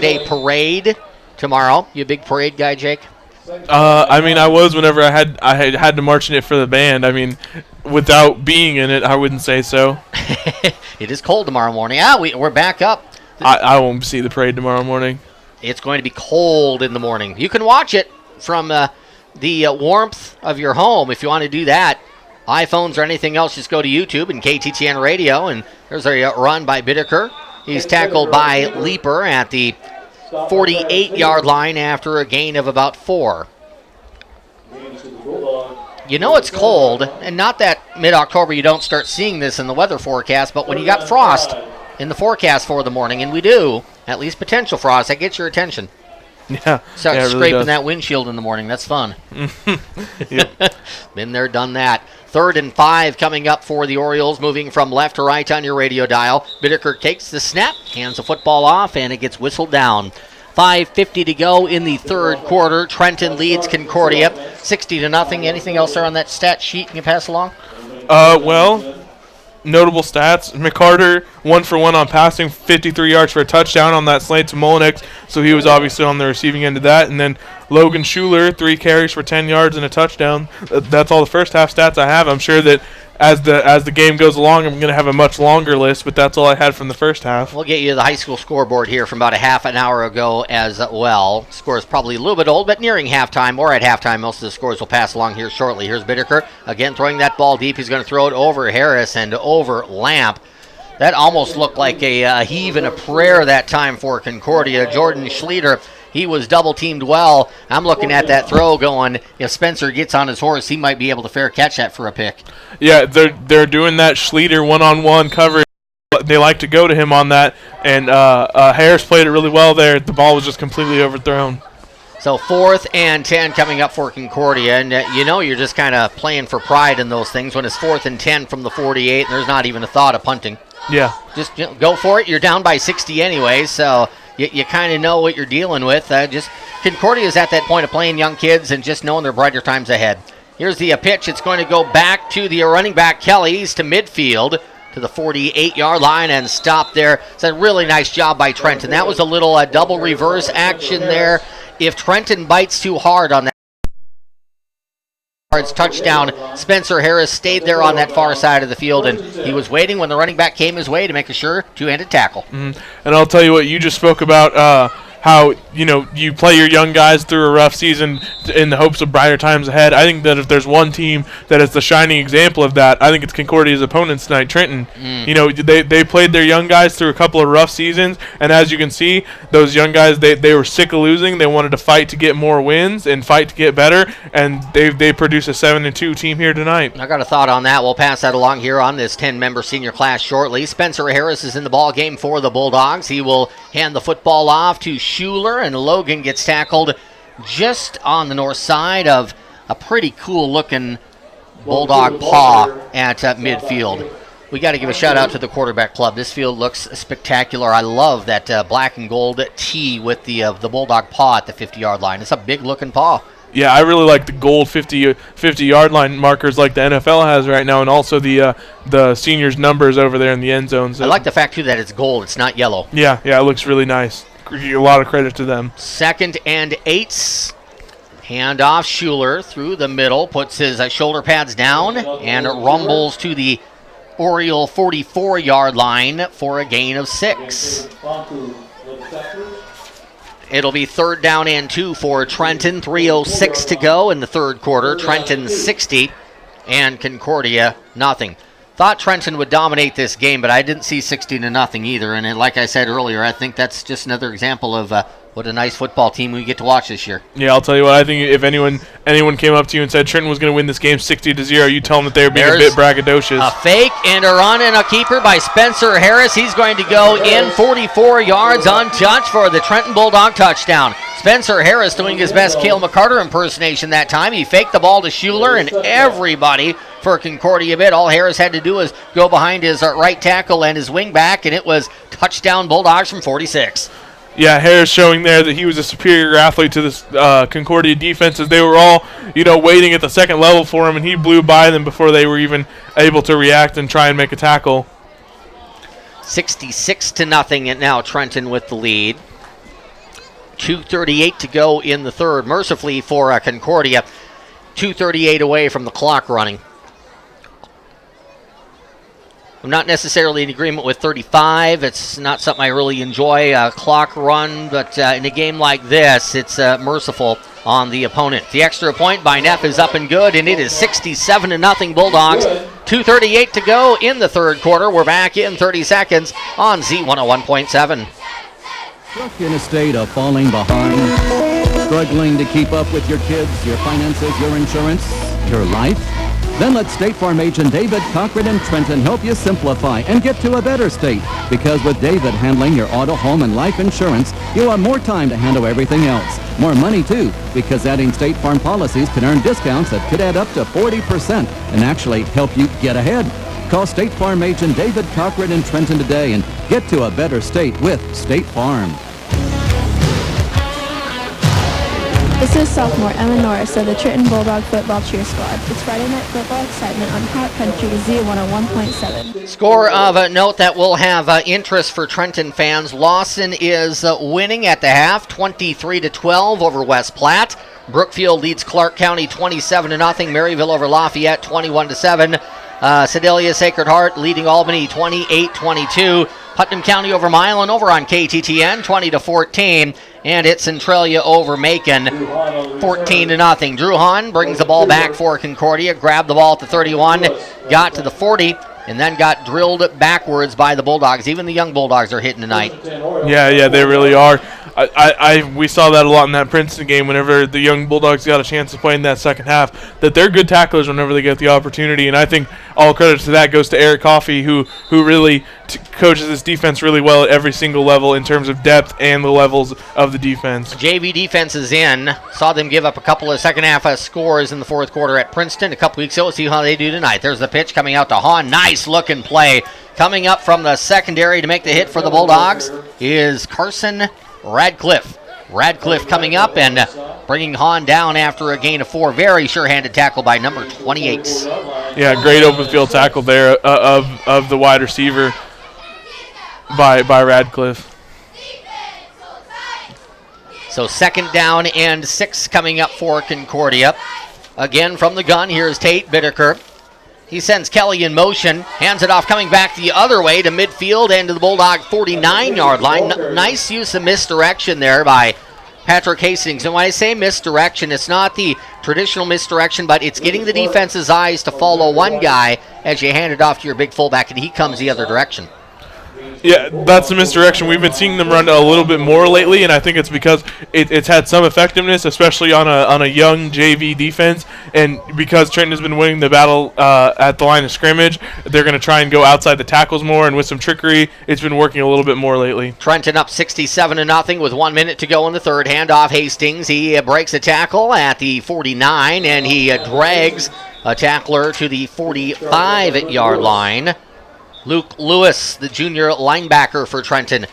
Day parade tomorrow. You a big parade guy, Jake? I was whenever I had to march in it for the band. I mean, without being in it, I wouldn't say so. It is cold tomorrow morning. We're back up. I won't see the parade tomorrow morning. It's going to be cold in the morning. You can watch it from the warmth of your home if you want to do that. iPhones or anything else, just go to YouTube and KTTN Radio, and there's a run by Bittaker. He's tackled by Leaper at the 48-yard line after a gain of about 4. You know it's cold, and not that mid-October you don't start seeing this in the weather forecast, but when you got frost in the forecast for the morning, and we do, at least potential frost, that gets your attention. Yeah. Start really scraping does. that windshield in the morning. That's fun. Yep. Been there, done that. 3rd and 5 coming up for the Orioles, moving from left to right on your radio dial. Bittaker takes the snap, hands the football off, and it gets whistled down. 5:50 to go in the third quarter. Trenton leads Concordia 60-0. Anything else there on that stat sheet you can pass along? Notable stats. McCarter, 1 for 1 on passing, 53 yards for a touchdown on that slant to Molinex, so he was obviously on the receiving end of that. And then Logan Schuler, 3 carries for 10 yards and a touchdown. That's all the first half stats I have. I'm sure that as the game goes along, I'm going to have a much longer list, but that's all I had from the first half. We'll get you the high school scoreboard here from about a half an hour ago as well. Score is probably a little bit old, but nearing halftime or at halftime, most of the scores will pass along here shortly. Here's Bittaker again throwing that ball deep. He's going to throw it over Harris and over Lamp. That almost looked like a heave and a prayer that time for Concordia. Jordan Schleter, he was double-teamed well. I'm looking at that throw going, if Spencer gets on his horse, he might be able to fair catch that for a pick. Yeah, they're doing that Schleter one-on-one coverage. They like to go to him on that, and Harris played it really well there. The ball was just completely overthrown. So 4th and 10 coming up for Concordia, and you're just kind of playing for pride in those things when it's 4th and 10 from the 48, and there's not even a thought of punting. Yeah. Just go for it. You're down by 60 anyway, so you kind of know what you're dealing with. Concordia is at that point of playing young kids and just knowing their brighter times ahead. Here's the pitch. It's going to go back to the running back, Kelly's, to midfield, to the 48-yard line and stop there. It's a really nice job by Trenton. That was a little double reverse action there. If Trenton bites too hard on that touchdown, Spencer Harris stayed there on that far side of the field, and he was waiting when the running back came his way to make a sure two-handed tackle. Mm-hmm. And I'll tell you what, you just spoke about how you play your young guys through a rough season in the hopes of brighter times ahead. I think that if there's one team that is the shining example of that, I think it's Concordia's opponents tonight, Trenton. They played their young guys through a couple of rough seasons, and as you can see, those young guys, they were sick of losing. They wanted to fight to get more wins and fight to get better, and they produced a 7-2 team here tonight. I got a thought on that. We'll pass that along here on this 10-member senior class shortly. Spencer Harris is in the ball game for the Bulldogs. He will hand the football off to Schuler, and Logan gets tackled just on the north side of a pretty cool-looking Bulldog paw at midfield. We got to give a shout-out to the quarterback club. This field looks spectacular. I love that black and gold tee with the Bulldog paw at the 50-yard line. It's a big-looking paw. Yeah, I really like the gold 50-yard line markers like the NFL has right now, and also the seniors' numbers over there in the end zone. So I like the fact, too, that it's gold. It's not yellow. Yeah, it looks really nice. A lot of credit to them. 2nd and 8. Hand off Schuler through the middle, puts his shoulder pads down, and rumbles to the Oriole 44-yard line for a gain of 6. It'll be 3rd down and 2 for Trenton. 3:06 to go in the third quarter. Trenton 60 and Concordia nothing. Thought Trenton would dominate this game, but I didn't see 60-0 either. And like I said earlier, I think that's just another example of what a nice football team we get to watch this year. Yeah, I'll tell you what. I think if anyone came up to you and said Trenton was going to win this game 60-0, you tell them that they were being a bit braggadocious. A fake and a run and a keeper by Spencer Harris. He's going to go in 44 yards untouched for the Trenton Bulldog touchdown. Spencer Harris doing his best Cale McCarter impersonation that time. He faked the ball to Schuler, and everybody for Concordia bit. All Harris had to do was go behind his right tackle and his wing back, and it was touchdown Bulldogs from 46. Yeah, Harris showing there that he was a superior athlete to this Concordia defense, as they were all, waiting at the second level for him, and he blew by them before they were even able to react and try and make a tackle. 66-0, and now Trenton with the lead. 2:38 to go in the third. Mercifully for Concordia, 2:38 away from the clock running. I'm not necessarily in agreement with 35. It's not something I really enjoy, a clock run, but in a game like this, it's merciful on the opponent. The extra point by Neff is up and good, and it is 67-0 Bulldogs. 2:38 to go in the third quarter. We're back in 30 seconds on Z101.7. Stuck in a state of falling behind, struggling to keep up with your kids, your finances, your insurance, your life? Then let State Farm agent David Cochran in Trenton help you simplify and get to a better state. Because with David handling your auto, home, and life insurance, you'll have more time to handle everything else. More money, too, because adding State Farm policies can earn discounts that could add up to 40% and actually help you get ahead. Call State Farm agent David Cochran in Trenton today and get to a better state with State Farm. This is sophomore Emma Norris of the Trenton Bulldog Football Cheer Squad. It's Friday Night Football excitement on Hot Country Z101.7. Score of note that will have interest for Trenton fans. Lawson is winning at the half, 23-12 over West Platte. Brookfield leads Clark County 27-0. Maryville over Lafayette 21-7. Sedalia Sacred Heart leading Albany 28-22. Putnam County over Milan over on KTTN 20-14. And it's Centralia over Macon 14-0. Drew Hahn brings the ball back for Concordia. Grabbed the ball at the 31, got to the 40, and then got drilled backwards by the Bulldogs. Even the young Bulldogs are hitting tonight. Yeah, they really are. We saw that a lot in that Princeton game whenever the young Bulldogs got a chance to play in that second half, that they're good tacklers whenever they get the opportunity, and I think all credit to that goes to Eric Coffey, who really coaches this defense really well at every single level in terms of depth and the levels of the defense. JV defense is in. Saw them give up a couple of second half scores in the fourth quarter at Princeton a couple weeks ago. Let's see how they do tonight. There's the pitch coming out to Hahn. Nice looking play. Coming up from the secondary to make the hit for the Bulldogs is Carson Radcliffe. Radcliffe coming up and bringing Hahn down after a gain of 4. Very sure-handed tackle by number 28. Yeah, great open field tackle there of the wide receiver by Radcliffe. So 2nd down and 6 coming up for Concordia. Again from the gun, here's Tate Bittaker. He sends Kelly in motion, hands it off, coming back the other way to midfield and to the Bulldog 49-yard line. Nice use of misdirection there by Patrick Hastings. And when I say misdirection, it's not the traditional misdirection, but it's getting the defense's eyes to follow one guy as you hand it off to your big fullback, and he comes the other direction. Yeah, that's the misdirection. We've been seeing them run a little bit more lately, and I think it's because it's had some effectiveness, especially on a young JV defense. And because Trenton has been winning the battle at the line of scrimmage, they're going to try and go outside the tackles more, and with some trickery, it's been working a little bit more lately. Trenton up 67-0 with 1 minute to go in the third. Handoff Hastings. He breaks a tackle at the 49, and he drags a tackler to the 45-yard line. Luke Lewis, the junior linebacker for Trenton,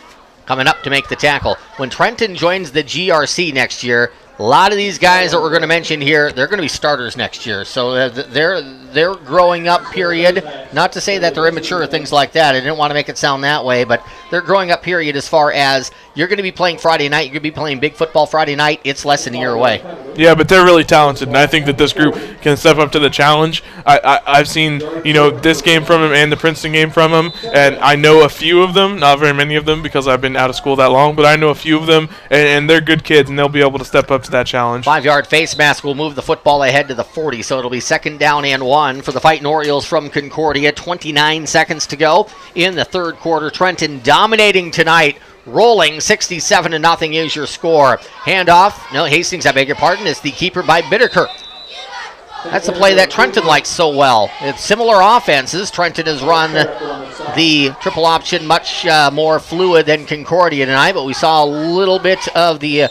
coming up to make the tackle. When Trenton joins the GRC next year, a lot of these guys that we're going to mention here, they're going to be starters next year. So they're growing up period. Not to say that they're immature or things like that. I didn't want to make it sound that way, but they're growing up period as far as you're going to be playing Friday night. You're going to be playing big football Friday night. It's less than a year away. Yeah, but they're really talented, and I think that this group can step up to the challenge. I've seen, this game from him and the Princeton game from him, and I know a few of them, not very many of them because I've been out of school that long, but I know a few of them, and they're good kids, and they'll be able to step up to that challenge. 5-yard face mask will move the football ahead to the 40, so it'll be 2nd down and 1 for the Fighting Orioles from Concordia. 29 seconds to go in the third quarter. Trenton dominating tonight. Rolling 67-0 is your score. Handoff. No, Hastings, I beg your pardon. It's the keeper by Bittaker. That's the play that Trenton likes so well. It's similar offenses. Trenton has run the triple option much more fluid than Concordia tonight, but we saw a little bit of the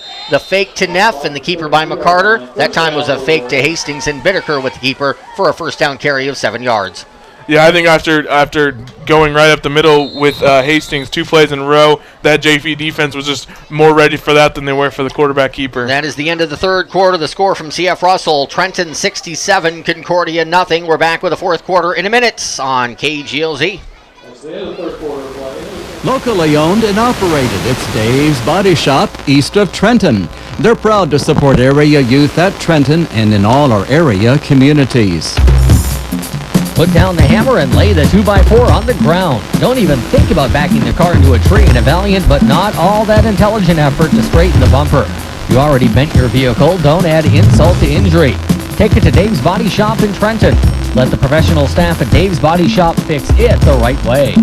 fake to Neff and the keeper by McCarter. That time was a fake to Hastings and Bittaker with the keeper for a first down carry of 7 yards. Yeah, I think after going right up the middle with Hastings 2 plays in a row, that JV defense was just more ready for that than they were for the quarterback keeper. That is the end of the third quarter. The score from CF Russell, Trenton 67, Concordia nothing. We're back with the fourth quarter in a minute on KGLZ. That's the end of the third quarter play. Locally owned and operated, it's Dave's Body Shop, east of Trenton. They're proud to support area youth at Trenton and in all our area communities. Put down the hammer and lay the 2x4 on the ground. Don't even think about backing the car into a tree in a valiant but not all that intelligent effort to straighten the bumper. You already bent your vehicle, don't add insult to injury. Take it to Dave's Body Shop in Trenton. Let the professional staff at Dave's Body Shop fix it the right way.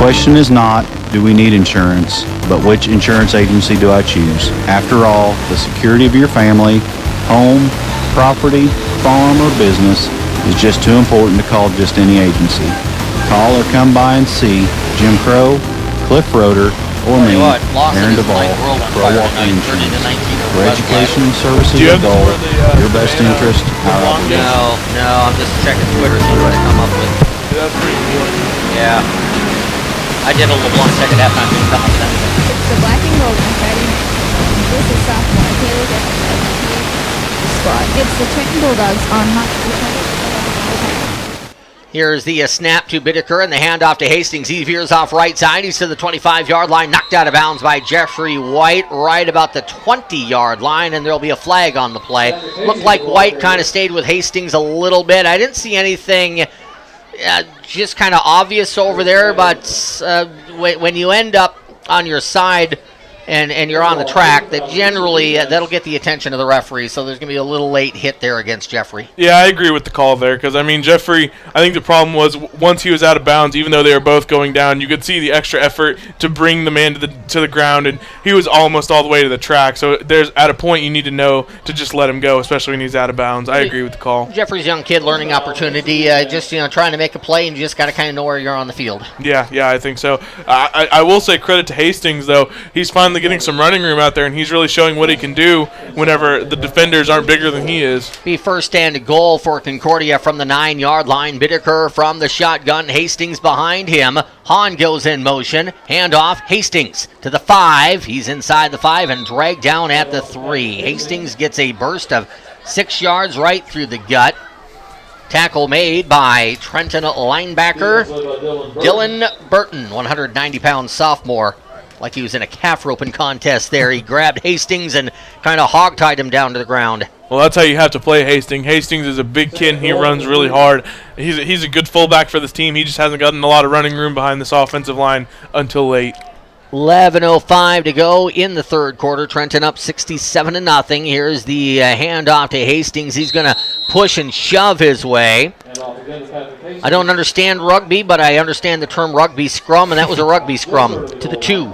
Question is not, do we need insurance, but which insurance agency do I choose? After all, the security of your family, home, property, farm, or business is just too important to call just any agency. Call or come by and see Jim Crow, Cliff Roeder, or me, Aaron Duvall, for Walking Insurance. For education and services and goal, your best interest, our obligation. No, I'm just checking Twitter, see what I come up with. That's pretty important. Yeah. I did a little second half time, didn't come up with anything. It's the black and gold on Friday night. This is sophomore Taylor Griffin squad. It's the Trenton Bulldogs on Hot. Here's the snap to Bittaker and the handoff to Hastings. He veers off right side. He's to the 25-yard line, knocked out of bounds by Jeffrey White right about the 20-yard line, and there'll be a flag on the play. Looked like White kind of stayed with Hastings a little bit. I didn't see anything just kind of obvious over there, but when you end up on your side and you're on the track, that generally that'll get the attention of the referee, so there's going to be a little late hit there against Jeffrey. Yeah, I agree with the call there, because, I mean, Jeffrey, I think the problem was once he was out of bounds, even though they were both going down, you could see the extra effort to bring the man to the ground, and he was almost all the way to the track, so there's at a point you need to know to just let him go, especially when he's out of bounds. I agree with the call. Jeffrey's a young kid, learning opportunity, just trying to make a play, and you just got to kind of know where you're on the field. Yeah, I think so. I will say credit to Hastings, though. He's finally getting some running room out there, and he's really showing what he can do whenever the defenders aren't bigger than he is. Be first and goal for Concordia from the 9-yard line. Bittaker from the shotgun. Hastings behind him. Hahn goes in motion. Handoff. Hastings to the 5. He's inside the 5 and dragged down at the 3. Hastings gets a burst of 6 yards right through the gut. Tackle made by Trenton linebacker Dylan Burton, 190-pound sophomore. Like he was in a calf roping contest there. He grabbed Hastings and kind of hog-tied him down to the ground. Well, that's how you have to play Hastings. Hastings is a big kid, and he runs really hard. He's a good fullback for this team. He just hasn't gotten a lot of running room behind this offensive line until late. 11:05 to go in the third quarter. Trenton up 67-0. Here's the handoff to Hastings. He's going to push and shove his way. I don't understand rugby, but I understand the term rugby scrum, and that was a rugby scrum to the 2.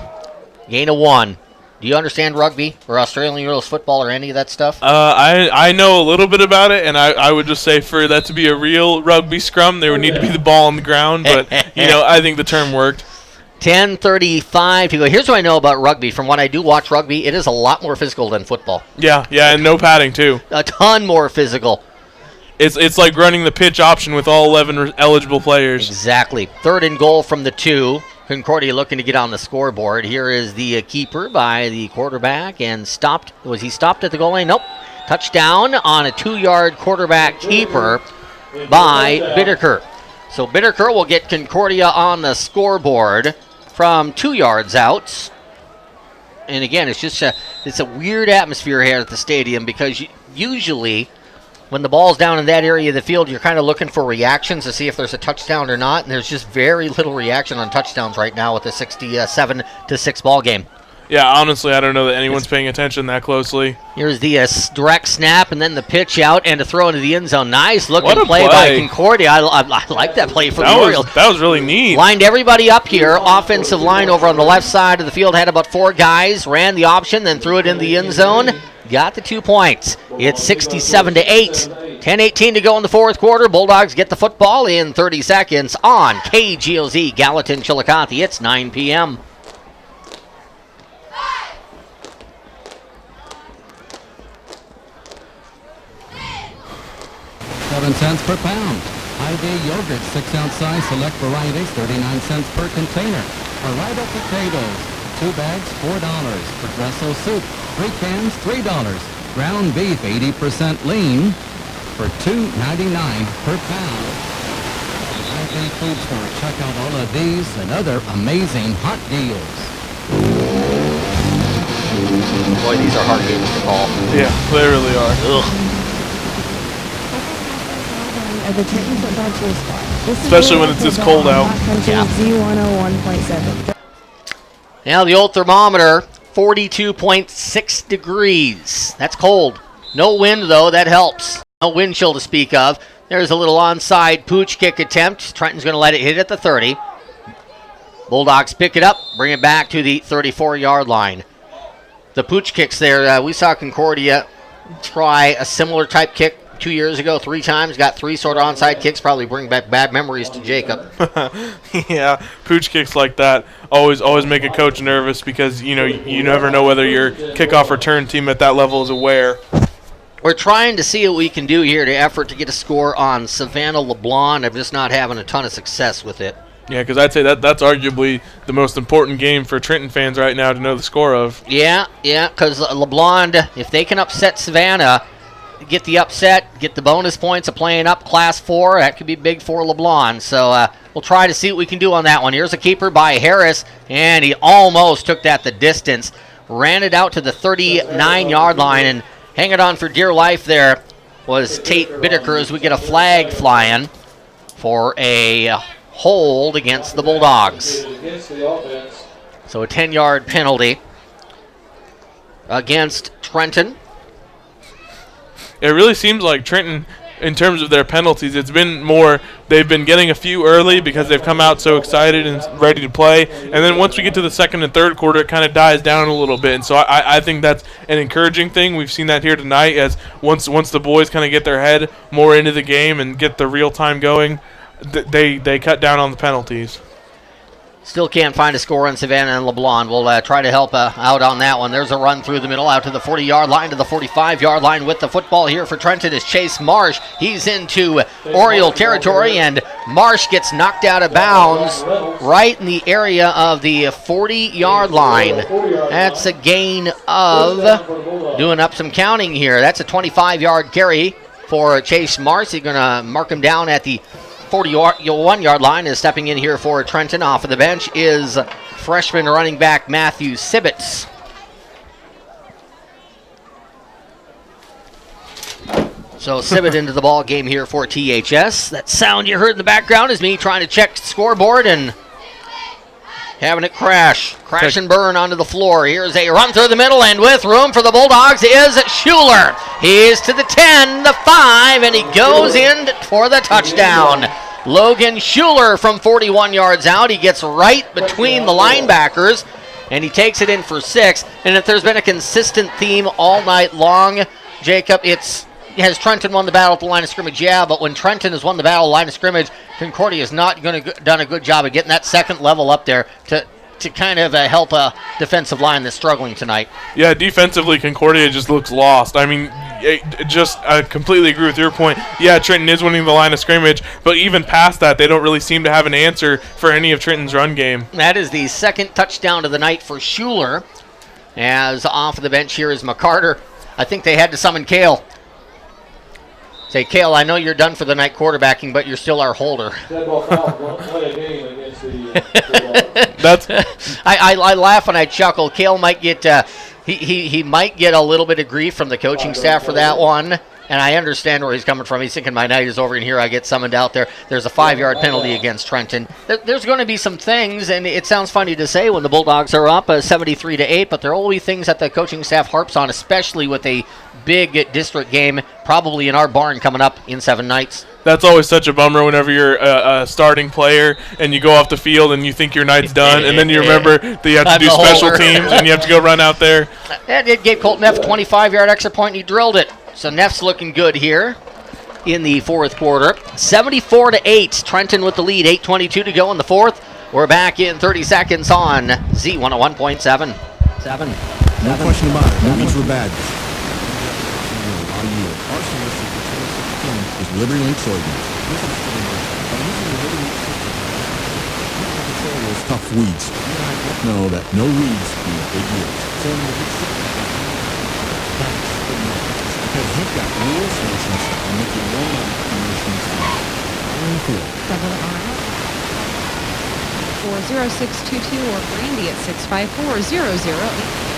Gain of 1. Do you understand rugby or Australian rules football or any of that stuff? I know a little bit about it, and I would just say for that to be a real rugby scrum, there would need to be the ball on the ground, but, I think the term worked. 10:35 to go. Here's what I know about rugby. From when I do watch rugby, it is a lot more physical than football. Yeah, and no padding, too. A ton more physical. It's like running the pitch option with all 11 eligible players. Exactly. Third and goal from the 2. Concordia looking to get on the scoreboard. Here is the keeper by the quarterback and stopped. Was he stopped at the goal line? Nope. Touchdown on a 2-yard quarterback keeper by Bittaker. So Bittaker will get Concordia on the scoreboard from 2 yards out. And again, it's a weird atmosphere here at the stadium because usually when the ball's down in that area of the field, you're kind of looking for reactions to see if there's a touchdown or not, and there's just very little reaction on touchdowns right now with the 67-6 ball game. Yeah, honestly, I don't know that anyone's paying attention that closely. Here's the direct snap and then the pitch out and a throw into the end zone. Nice looking play by Concordia. I like that play for the Orioles. That was really neat. Lined everybody up here. Offensive line over on the left side of the field had about 4 guys. Ran the option, then threw it in the end zone. Got the 2 points. It's 67-8. 10:18 to go in the fourth quarter. Bulldogs get the football in 30 seconds on KGOZ Gallatin Chillicothe. It's 9 p.m. $7 per pound. Hy-Vee yogurt, 6-ounce size, select varieties, 39 cents per container. Arida potatoes, 2 bags, $4. Progresso soup, 3 cans, $3. Ground beef, 80% lean, for $2.99 per pound. Trenton Food Store. Check out all of these and other amazing hot deals. Boy, these are hard games to call. Yeah, they really are. Ugh. Of the Trenton football cheer squad. Especially when it's this cold out. Yeah. Z101.7. Now the old thermometer, 42.6 degrees. That's cold. No wind, though. That helps. No wind chill to speak of. There's a little onside pooch kick attempt. Trenton's going to let it hit at the 30. Bulldogs pick it up, bring it back to the 34-yard line. The pooch kicks there, we saw Concordia try a similar type kick 2 years ago, 3 times, got 3 sort of onside kicks, probably bring back bad memories to Jacob. Yeah, pooch kicks like that always make a coach nervous because, you never know whether your kickoff return team at that level is aware. We're trying to see what we can do here to effort to get a score on Savannah LeBlanc. I'm just not having a ton of success with it. Yeah, because I'd say that's arguably the most important game for Trenton fans right now to know the score of. Yeah, because LeBlanc, if they can upset Savannah, get the upset, get the bonus points of playing up Class 4, that could be big for LeBlanc. So we'll try to see what we can do on that one. Here's a keeper by Harris, and he almost took that the distance. Ran it out to the 39-yard line, and hanging on for dear life there was Tate Bittaker as we get a flag flying for a hold against the Bulldogs. So a 10-yard penalty against Trenton. It really seems like Trenton, in terms of their penalties, it's been more, they've been getting a few early because they've come out so excited and ready to play. And then once we get to the second and third quarter, it kind of dies down a little bit. And so I think that's an encouraging thing. We've seen that here tonight as once the boys kind of get their head more into the game and get the real time going, they cut down on the penalties. Still can't find a score on Savannah and LeBlanc. We'll try to help out on that one. There's a run through the middle out to the 40-yard line, to the 45-yard line with the football here for Trenton is Chase Marsh. He's into Oriole territory, and Marsh gets knocked out of bounds right in the area of the 40-yard line. That's a gain of, doing up some counting here, that's a 25-yard carry for Chase Marsh. He's going to mark him down at the 41-yard line. Is stepping in here for Trenton off of the bench is freshman running back Matthew Sibbets. So Sibbett into the ball game here for THS. That sound you heard in the background is me trying to check the scoreboard and having it crash and burn onto the floor. Here's a run through the middle, and with room for the Bulldogs is Schuler. He's to the 10, the 5, and he goes in for the touchdown. Logan Schuler from 41 yards out. He gets right between the linebackers, and he takes it in for 6. And if there's been a consistent theme all night long, Jacob, has Trenton won the battle at the line of scrimmage? Yeah, but when Trenton has won the battle at the line of scrimmage, Concordia has not done a good job of getting that second level up there to kind of help a defensive line that's struggling tonight. Yeah, defensively, Concordia just looks lost. I mean, I completely agree with your point. Yeah, Trenton is winning the line of scrimmage, but even past that, they don't really seem to have an answer for any of Trenton's run game. That is the second touchdown of the night for Schuler. As off of the bench here is McCarter. I think they had to summon Kale. Say, Kale, I know you're done for the night quarterbacking, but you're still our holder. That's I laugh and I chuckle. Kale might get he might get a little bit of grief from the coaching staff for that one, and I understand where he's coming from. He's thinking my night is over, and here I get summoned out there. There's a 5-yard penalty against Trenton. There's going to be some things, and it sounds funny to say when the Bulldogs are up 73-8, but there will be things that the coaching staff harps on, especially with a big district game, probably in our barn coming up in 7 nights. That's always such a bummer whenever you're a starting player and you go off the field and you think your night's done, and then you remember that you have to do special teams and you have to go run out there. And it gave Colt Neff a 25-yard extra point, and he drilled it. So Neff's looking good here in the fourth quarter. 74-8, Trenton with the lead, 8:22 to go in the fourth. We're back in 30 seconds on Z101.7. No question about it. Movements were bad. Liberty Link soybeans. Tough weeds. No, that no weeds in the big yields. Because you've got real solutions and make your own emissions. 654-0622 or Brandy at 654-0008.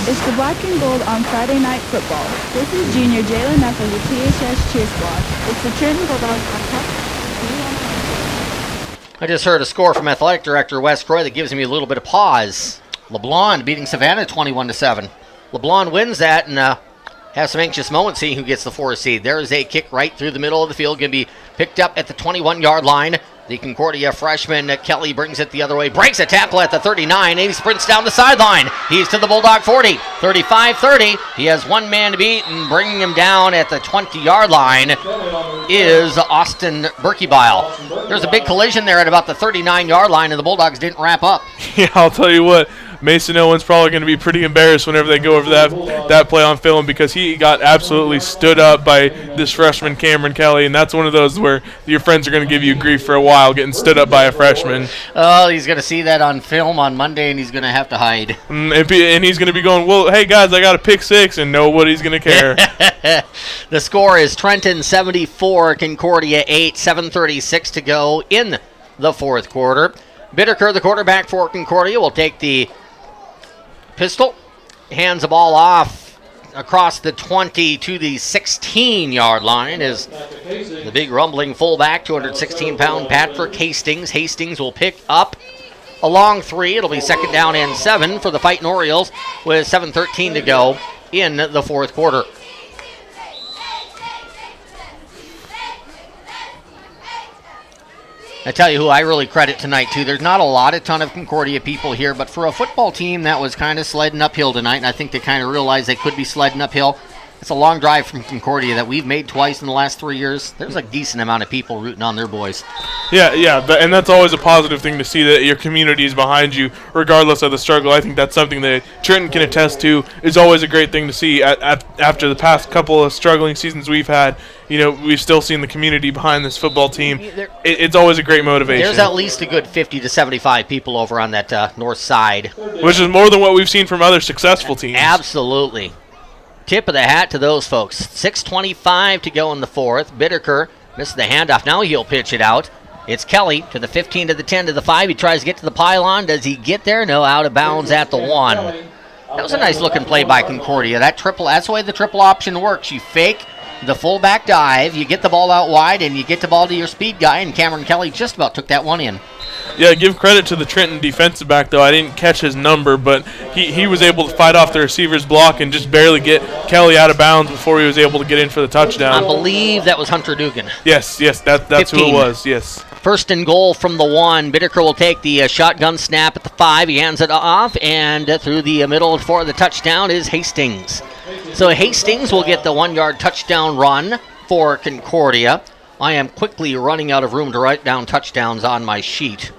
It's the black and gold on Friday Night Football. This is Junior Jalen F of the THS Cheer Squad. It's the Trenton Bulldogs on top. I just heard a score from Athletic Director Wes Croy that gives me a little bit of pause. LeBlanc beating Savannah 21-7. LeBlanc wins that and has some anxious moments seeing who gets the 4 seed. There is a kick right through the middle of the field, going to be picked up at the 21-yard line. The Concordia freshman, Kelly, brings it the other way, breaks a tackle at the 39, and he sprints down the sideline. He's to the Bulldog 40, 35-30. He has one man to beat, and bringing him down at the 20-yard line is Austin Berkebile. There's a big collision there at about the 39-yard line, and the Bulldogs didn't wrap up. Yeah, I'll tell you what. Mason Owen's probably going to be pretty embarrassed whenever they go over that play on film because he got absolutely stood up by this freshman, Cameron Kelly, and that's one of those where your friends are going to give you grief for a while getting stood up by a freshman. Oh, he's going to see that on film on Monday, and he's going to have to hide. And he's going to be going, well, hey, guys, I got a pick six, and nobody's going to care. The score is Trenton 74, Concordia 8, 7:36 to go in the fourth quarter. Bittaker, the quarterback for Concordia, will take the pistol, hands the ball off across the 20 to the 16-yard line is the big rumbling fullback, 216-pound Patrick Hastings. Hastings will pick up a long 3. It'll be second down and 7 for the Fighting Orioles with 7:13 to go in the fourth quarter. I tell you who I really credit tonight, too. There's not a ton of Concordia people here, but for a football team that was kind of sledding uphill tonight, and I think they kind of realized they could be sledding uphill, it's a long drive from Concordia that we've made twice in the last 3 years. There's a decent amount of people rooting on their boys. Yeah, and that's always a positive thing to see that your community is behind you, regardless of the struggle. I think that's something that Trenton can attest to. Is always a great thing to see. After the past couple of struggling seasons we've had, we've still seen the community behind this football team. It's always a great motivation. There's at least a good 50 to 75 people over on that north side. Which is more than what we've seen from other successful teams. Absolutely. Tip of the hat to those folks. 6:25 to go in the fourth. Bittaker misses the handoff. Now he'll pitch it out. It's Kelly to the 15 to the 10 to the 5. He tries to get to the pylon. Does he get there? No, out of bounds at the 1. That was a nice looking play by Concordia. That's the way the triple option works. You fake the fullback dive, you get the ball out wide, and you get the ball to your speed guy, and Cameron Kelly just about took that one in. Yeah, give credit to the Trenton defensive back, though. I didn't catch his number, but he was able to fight off the receiver's block and just barely get Kelly out of bounds before he was able to get in for the touchdown. I believe that was Hunter Dugan. Yes, that's 15. Who it was, yes. First and goal from the 1. Bittaker will take the shotgun snap at the 5. He hands it off, and through the middle for the touchdown is Hastings. So Hastings will get the 1-yard touchdown run for Concordia. I am quickly running out of room to write down touchdowns on my sheet.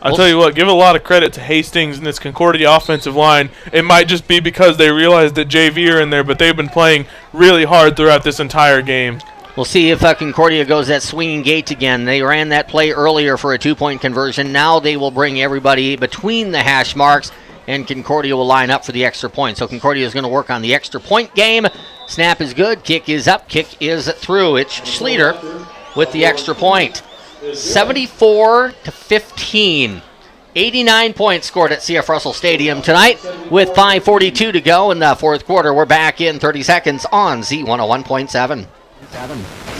I'll tell you what, give a lot of credit to Hastings and this Concordia offensive line. It might just be because they realized that JV are in there, but they've been playing really hard throughout this entire game. We'll see if Concordia goes that swinging gate again. They ran that play earlier for a 2-point conversion. Now they will bring everybody between the hash marks, and Concordia will line up for the extra point. So Concordia is going to work on the extra point game. Snap is good. Kick is up. Kick is through. It's Schleter with the extra point. 74-15. 89 points scored at CF Russell Stadium tonight with 5:42 to go in the fourth quarter. We're back in 30 seconds on Z101.7.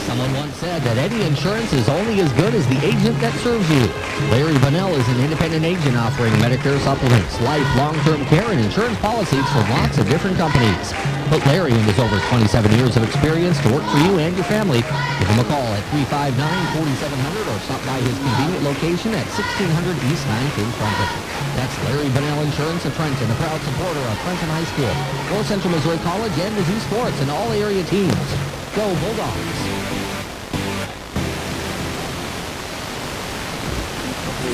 Someone once said that any insurance is only as good as the agent that serves you. Larry Bunnell is an independent agent offering Medicare supplements, life, long-term care, and insurance policies from lots of different companies. Put Larry and his over 27 years of experience to work for you and your family. Give him a call at 359-4700 or stop by his convenient location at 1600 East 9th in Trenton. That's Larry Bunnell Insurance of Trenton, a proud supporter of Trenton High School, North Central Missouri College, and Mizzou Sports and all area teams. Go Bulldogs!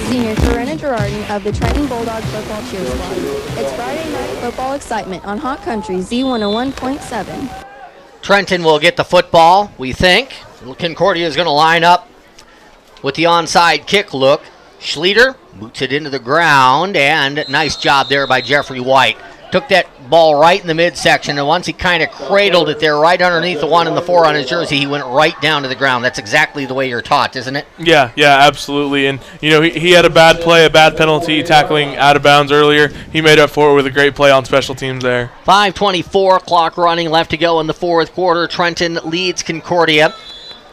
Senior Corinna Girardin of the Trenton Bulldog Football Cheer Squad. It's Friday night football excitement on Hot Country Z101.7. Trenton will get the football, we think. Concordia is going to line up with the onside kick look. Schleter boots it into the ground, and nice job there by Jeffrey White. took that ball right in the midsection, and once he kind of cradled it there right underneath the 1 and the 4 on his jersey, he went right down to the ground. That's exactly the way you're taught, isn't it? Yeah, absolutely. And, he had a bad play, a bad penalty, tackling out of bounds earlier. He made up for it with a great play on special teams there. 5:24, clock running, left to go in the fourth quarter. Trenton leads Concordia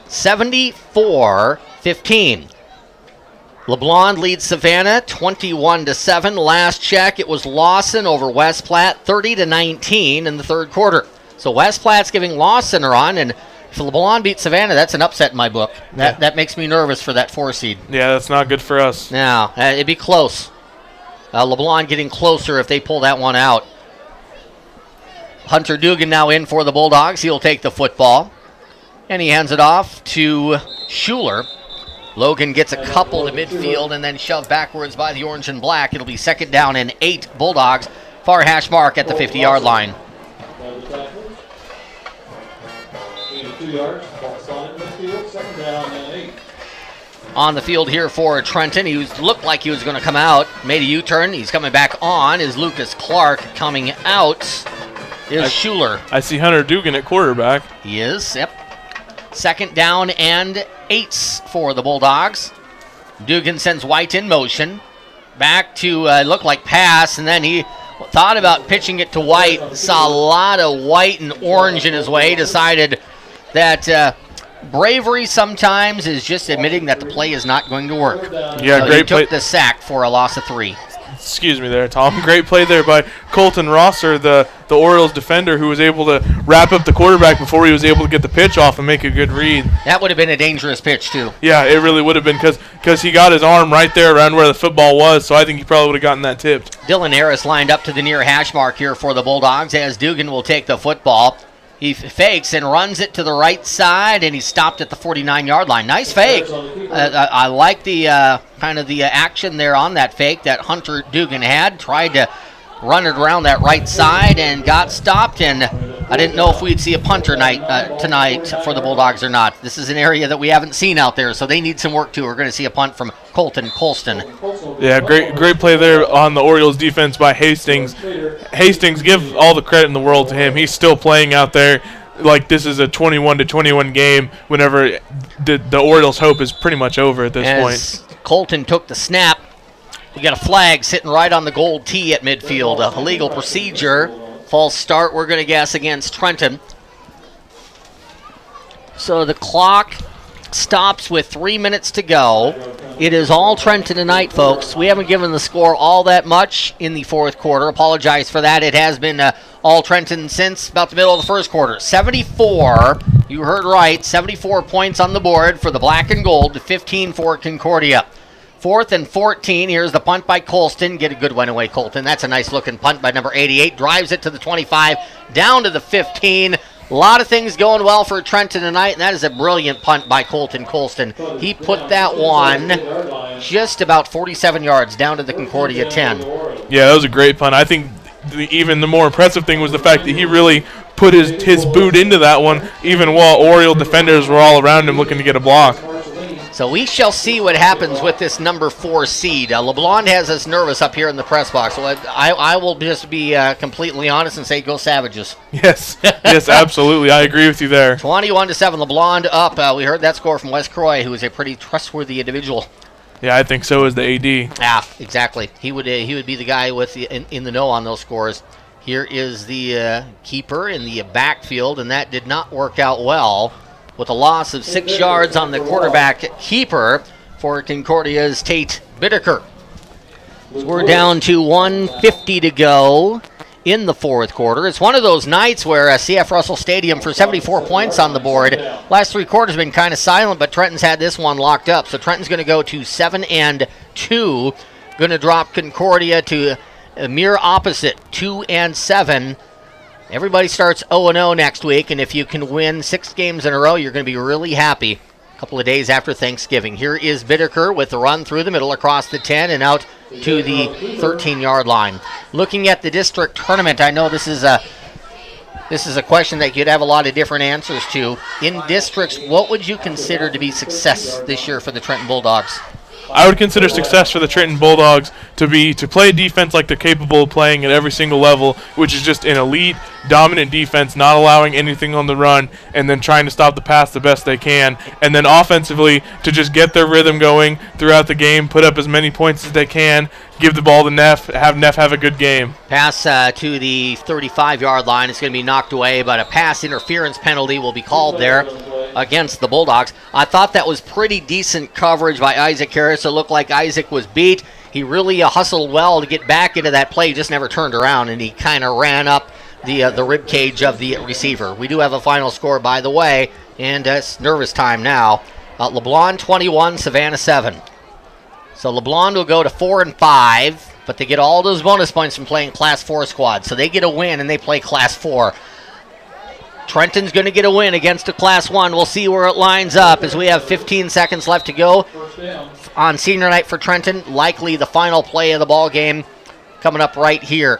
74-15. LeBlanc leads Savannah 21-7. Last check, it was Lawson over West Platte 30-19 in the third quarter. So West Platte's giving Lawson a run, and if LeBlanc beats Savannah, that's an upset in my book. That makes me nervous for that 4 seed. Yeah, that's not good for us. No, it'd be close. LeBlanc getting closer if they pull that one out. Hunter Dugan now in for the Bulldogs. He'll take the football, and he hands it off to Schuler. Logan gets a couple to midfield and then shoved backwards by the orange and black. It'll be 2nd down and 8 Bulldogs. Far hash mark at the 50-yard line. On the field here for Trenton. He looked like he was going to come out. Made a U-turn. He's coming back on. Is Lucas Clark. Coming out is Schuler. I see Hunter Dugan at quarterback. He is, yep. 2nd down and 8 for the Bulldogs. Dugan sends White in motion. Back to look like pass, and then he thought about pitching it to White. Saw a lot of white and orange in his way. Decided that bravery sometimes is just admitting that the play is not going to work. Yeah, so great he took play. the sack for a loss of 3. Excuse me there, Tom. Great play there by Colton Rosser, the Orioles defender, who was able to wrap up the quarterback before he was able to get the pitch off and make a good read. That would have been a dangerous pitch, too. Yeah, it really would have been because he got his arm right there around where the football was, so I think he probably would have gotten that tipped. Dylan Harris lined up to the near hash mark here for the Bulldogs as Dugan will take the football. He fakes and runs it to the right side, and he stopped at the 49-yard line. Nice fake. I like the kind of the action there on that fake that Hunter Dugan had. Tried to run it around that right side and got stopped, and I didn't know if we'd see a punter tonight for the Bulldogs or not. This is an area that we haven't seen out there, so they need some work too. We're going to see a punt from Colton Colston. Yeah, great play there on the Orioles defense by Hastings. Hastings, give all the credit in the world to him. He's still playing out there like this is a 21-21 game whenever the Orioles' hope is pretty much over at this point. Colton took the snap. We got a flag sitting right on the gold tee at midfield. A illegal procedure. False start, we're going to guess, against Trenton. So the clock stops with 3 minutes to go. It is all Trenton tonight, folks. We haven't given the score all that much in the fourth quarter. Apologize for that. It has been all Trenton since about the middle of the first quarter. 74, you heard right, 74 points on the board for the black and gold, to 15 for Concordia. 4th and 14. Here's the punt by Colston. Get a good one away, Colton. That's a nice-looking punt by number 88. Drives it to the 25, down to the 15. A lot of things going well for Trenton tonight, and that is a brilliant punt by Colton Colston. He put that one just about 47 yards down to the Concordia 10. Yeah, that was a great punt. I think even the more impressive thing was the fact that he really put his boot into that one, even while Oriole defenders were all around him looking to get a block. So we shall see what happens with this number 4 seed. LeBlanc has us nervous up here in the press box. So I will just be completely honest and say go Savages. Yes, absolutely. I agree with you there. 21-7, LeBlanc up. We heard that score from Wes Croy, who is a pretty trustworthy individual. Yeah, I think so is the AD. Yeah, exactly. He would be the guy with in the know on those scores. Here is the keeper in the backfield, and that did not work out well, with a loss of 6 yards on the quarterback keeper for Concordia's Tate Bittaker. So we're down to 1:50 to go in the fourth quarter. It's one of those nights where CF Russell Stadium for 74 points on the board. Last 3 quarters been kind of silent, but Trenton's had this one locked up. So Trenton's going to go to 7-2. Going to drop Concordia to a mere opposite, 2-7. Everybody starts 0-0 next week, and if you can win 6 games in a row, you're going to be really happy a couple of days after Thanksgiving. Here is Bittaker with the run through the middle across the 10 and out to the 13-yard line. Looking at the district tournament, I know this is a question that you'd have a lot of different answers to. In districts, what would you consider to be success this year for the Trenton Bulldogs? I would consider success for the Trenton Bulldogs to be to play defense like they're capable of playing at every single level, which is just an elite, dominant defense, not allowing anything on the run, and then trying to stop the pass the best they can. And then offensively, to just get their rhythm going throughout the game, put up as many points as they can, give the ball to Neff, have Neff have a good game. Pass to the 35-yard line. It's going to be knocked away, but a pass interference penalty will be called there against the Bulldogs. I thought that was pretty decent coverage by Isaac Harris. It looked like Isaac was beat. He really hustled well to get back into that play, just never turned around, and he kind of ran up the rib cage of the receiver. We do have a final score, by the way, and it's nervous time now. LeBlanc 21, Savannah 7. So LeBlanc will go to 4-5, but they get all those bonus points from playing Class 4 squad. So they get a win and they play Class 4. Trenton's going to get a win against a Class 1. We'll see where it lines up as we have 15 seconds left to go on senior night for Trenton. Likely the final play of the ball game coming up right here.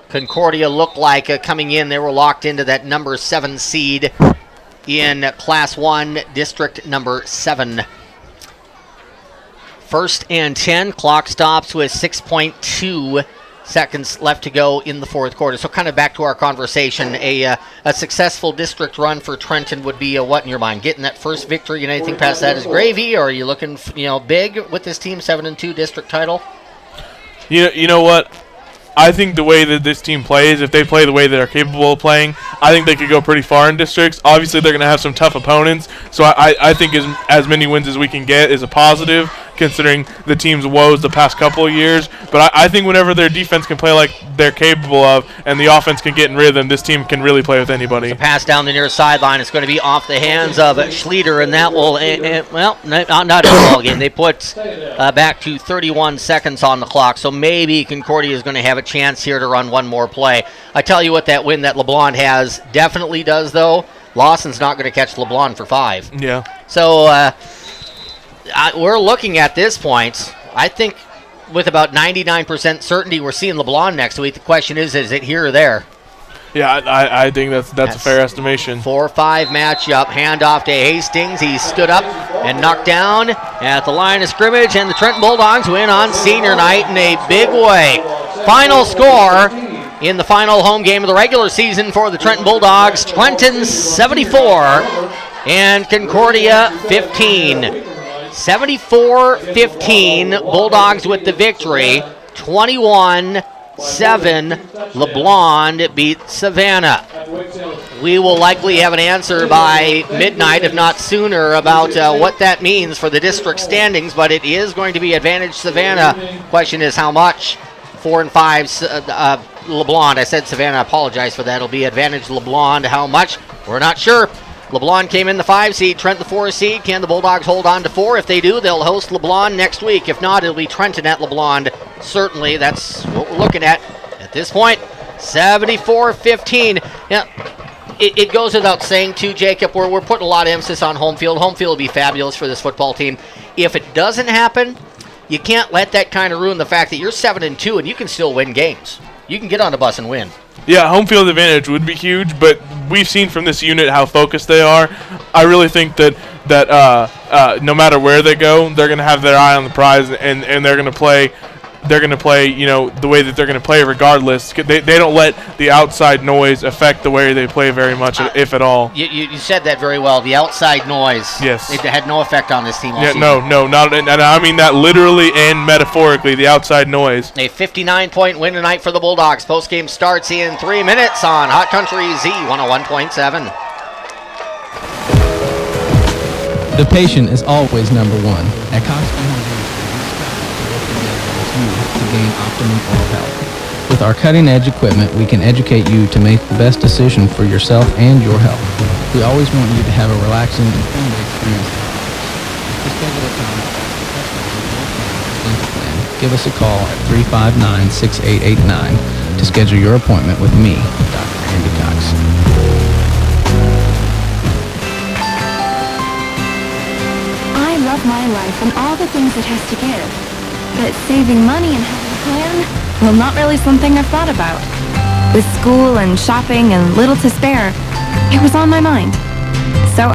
Concordia looked like coming in, they were locked into that number 7 seed in Class 1, District number 7. 1st and 10. Clock stops with 6.2 seconds left to go in the fourth quarter. So kind of back to our conversation, a successful district run for Trenton would be what in your mind? Getting that first victory and anything past that is gravy, or are you looking big with this team, 7-2 district title? You know what? I think the way that this team plays, if they play the way they're capable of playing, I think they could go pretty far in districts. Obviously, they're going to have some tough opponents, so I think as many wins as we can get is a positive, considering the team's woes the past couple of years. But I think whenever their defense can play like they're capable of and the offense can get in rhythm, this team can really play with anybody. The pass down the near sideline is going to be off the hands of Schleter, and that will, not a ball game. They put back to 31 seconds on the clock, so maybe Concordia is going to have a chance here to run one more play. I tell you what, that win that LeBlanc has definitely does, though. Lawson's not going to catch LeBlanc for 5. Yeah. So we're looking at this point, I think with about 99% certainty we're seeing LeBlanc next week. The question is it here or there? Yeah, I think that's a fair estimation. 4-5 matchup, handoff to Hastings. He stood up and knocked down at the line of scrimmage, and the Trenton Bulldogs win on senior night in a big way. Final score in the final home game of the regular season for the Trenton Bulldogs, Trenton 74 and Concordia 15. 74-15, Bulldogs with the victory. 21-7, LeBlanc beat Savannah. We will likely have an answer by midnight, if not sooner, about what that means for the district standings, but it is going to be advantage Savannah. Question is how much? 4-5 LeBlanc. I said Savannah, I apologize for that. It'll be advantage LeBlanc. How much? We're not sure. LeBlanc came in the 5 seed, Trent the 4 seed. Can the Bulldogs hold on to 4? If they do, they'll host LeBlanc next week. If not, it'll be Trenton at LeBlanc. Certainly, that's what we're looking at this point. 74-15. Yeah, it goes without saying, too, Jacob, we're putting a lot of emphasis on home field. Home field will be fabulous for this football team. If it doesn't happen, you can't let that kind of ruin the fact that you're 7-2 and you can still win games. You can get on the bus and win. Yeah, home field advantage would be huge, but we've seen from this unit how focused they are. I really think that no matter where they go, they're going to have their eye on the prize, and they're going to play. They're going to play, the way that they're going to play regardless. They don't let the outside noise affect the way they play very much, if at all. You said that very well. The outside noise. Yes. It had no effect on this team all season. No, not. And I mean that literally and metaphorically. The outside noise. A 59-point win tonight for the Bulldogs. Postgame starts in 3 minutes on Hot Country Z 101.7. The patient is always number one. At Cox to gain optimum oral health. With our cutting-edge equipment, we can educate you to make the best decision for yourself and your health. We always want you to have a relaxing and friendly experience. To schedule a time plan, give us a call at 359-6889 to schedule your appointment with me, Dr. Andy Cox. I love my life and all the things it has to give. But saving money and having a plan? Well, not really something I've thought about. With school and shopping and little to spare, it was on my mind. So